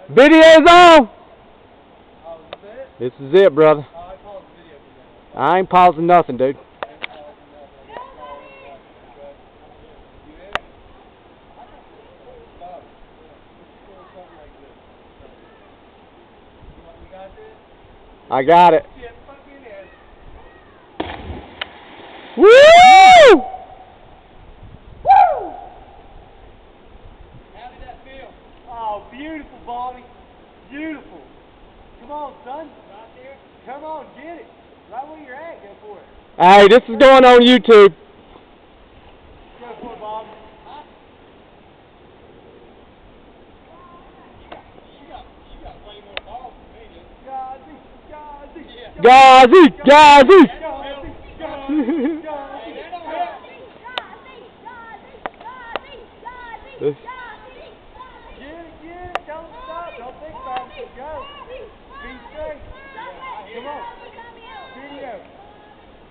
Video's on! Oh, is this it? This is it, brother. Oh, I paused the video for that. I ain't pausing nothing, dude. You in? Stop. You got this? I got it. Shit, fucking is. Woo! Woo! How did that feel? Oh, beautiful, Bobby. Beautiful. Come on, son. Right there. Come on, get it. Right where you're at, go for it. Hey, this is going on YouTube. Go for it, Bob. Huh? You got way more balls than me, dude. Gazi, Gazi. Don't stop. Don't think about it. Go. Be straight. Come on. Video.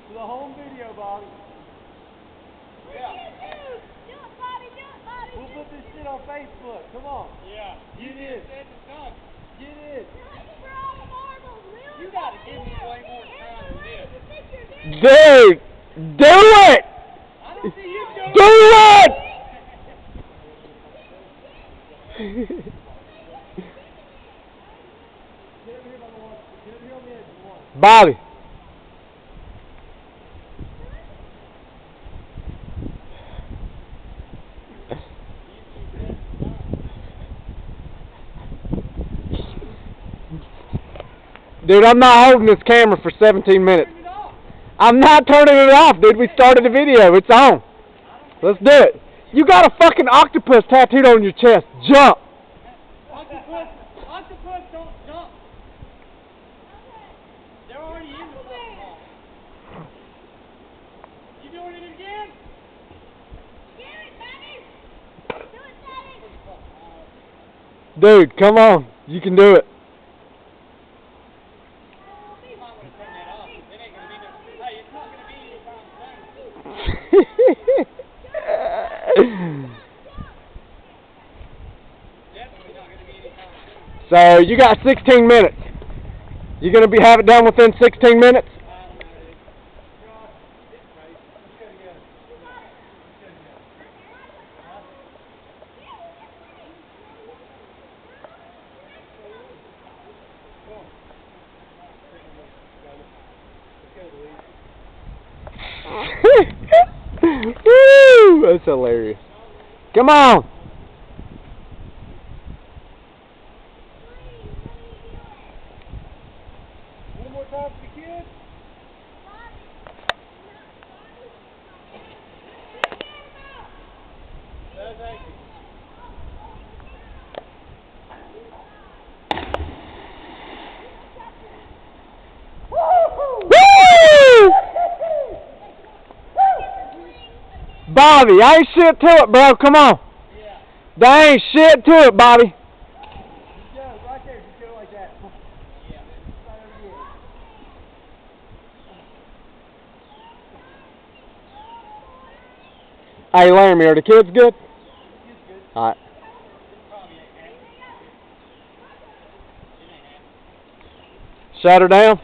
To the home video, Bobby. Yeah. We'll put this shit on Facebook. Come on. Yeah. Get in. Get in. You gotta give me way more time than this. Dude, do it! I don't see you doing Do it! Bobby. Dude, I'm not holding this camera for 17 minutes. I'm not turning it off, dude. We started the video. It's on. Let's do it. You got a fucking octopus tattooed on your chest. Jump. Octopus don't jump. They're already in the fucking hole. You doing it again? Dude, come on. You can do it. You might want to turn that off. It ain't gonna be no. Hey, it's not gonna be anytime soon. Definitely not gonna be anytime soon. So, you got 16 minutes. You gonna have it done within 16 minutes? Woo! That's hilarious. Come on. One more time for the kids. No, thank you. Woo! Bobby, I ain't shit to it, bro. Come on. Yeah. There ain't shit to it, Bobby. Just go right there. Just go like that. Yeah. Right over here. Hey, Laramie, are the kids good? It's good. All right. Probably ain't happening. It ain't happening. Shut her down.